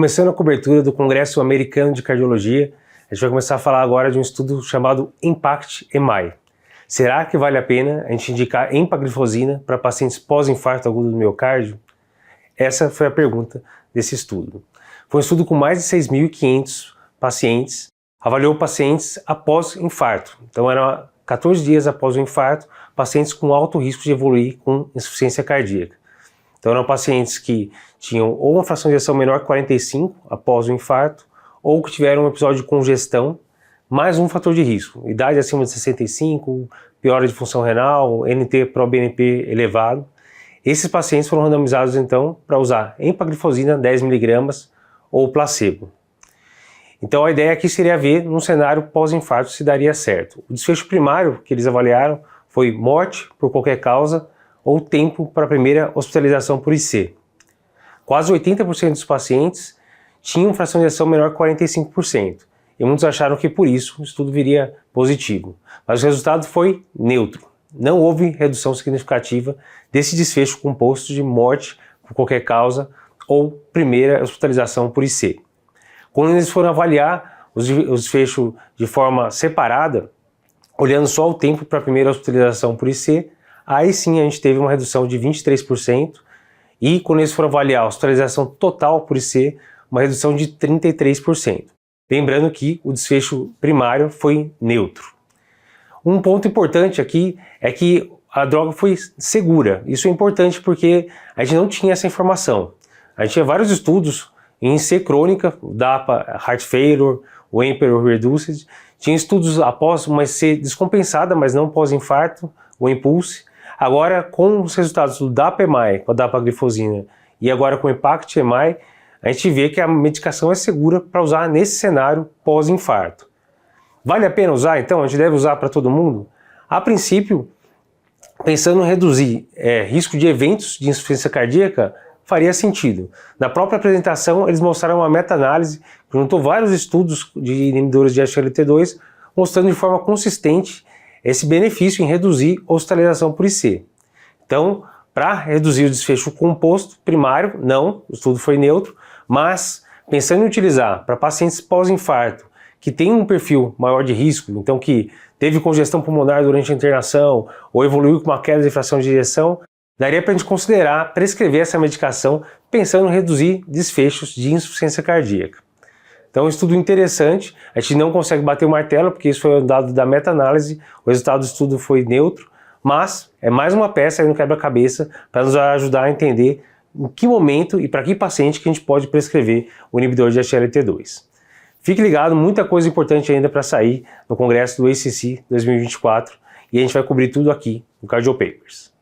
Começando a cobertura do Congresso Americano de Cardiologia, a gente vai começar a falar agora de um estudo chamado IMPACT-MI. Será que vale a pena a gente indicar empagliflozina para pacientes pós-infarto agudo do miocárdio? Essa foi a pergunta desse estudo. Foi um estudo com mais de 6.500 pacientes, avaliou pacientes após infarto. Então eram 14 dias após o infarto, pacientes com alto risco de evoluir com insuficiência cardíaca. Então eram pacientes que tinham ou uma fração de ejeção menor que 45 após o infarto, ou que tiveram um episódio de congestão, mais um fator de risco, idade acima de 65, piora de função renal, NT-proBNP elevado. Esses pacientes foram randomizados então para usar empagliflozina 10 mg ou placebo. Então a ideia aqui seria ver num cenário pós-infarto se daria certo. O desfecho primário que eles avaliaram foi morte por qualquer causa ou tempo para a primeira hospitalização por IC. Quase 80% dos pacientes tinham fração de ejeção menor que 45%, e muitos acharam que por isso o estudo viria positivo. Mas o resultado foi neutro. Não houve redução significativa desse desfecho composto de morte por qualquer causa ou primeira hospitalização por IC. Quando eles foram avaliar os desfechos de forma separada, olhando só o tempo para a primeira hospitalização por IC, aí sim a gente teve uma redução de 23%, e quando eles foram avaliar a hospitalização total por IC, uma redução de 33%. Lembrando que o desfecho primário foi neutro. Um ponto importante aqui é que a droga foi segura. Isso é importante porque a gente não tinha essa informação. A gente tinha vários estudos em IC crônica, o DAPA, Heart Failure, o Emperor Reduced. Tinha estudos após uma IC descompensada, mas não pós-infarto, o Impulse. Agora, com os resultados do DAPA-MI, com a dapagliflozina, e agora com o IMPACT-MI, a gente vê que a medicação é segura para usar nesse cenário pós-infarto. Vale a pena usar, então? A gente deve usar para todo mundo? A princípio, pensando em reduzir risco de eventos de insuficiência cardíaca, faria sentido. Na própria apresentação, eles mostraram uma meta-análise que juntou vários estudos de inibidores de SGLT2, mostrando de forma consistente esse benefício em reduzir a hospitalização por IC. Então, para reduzir o desfecho composto primário, não, o estudo foi neutro, mas pensando em utilizar para pacientes pós-infarto que têm um perfil maior de risco, então que teve congestão pulmonar durante a internação ou evoluiu com uma queda de fração de ejeção, daria para a gente considerar prescrever essa medicação pensando em reduzir desfechos de insuficiência cardíaca. Então, um estudo interessante, a gente não consegue bater o martelo, porque isso foi um dado da meta-análise, o resultado do estudo foi neutro, mas é mais uma peça aí no quebra-cabeça para nos ajudar a entender em que momento e para que paciente que a gente pode prescrever o inibidor de SGLT2. Fique ligado, muita coisa importante ainda para sair no Congresso do ACC 2024 e a gente vai cobrir tudo aqui no Cardio Papers.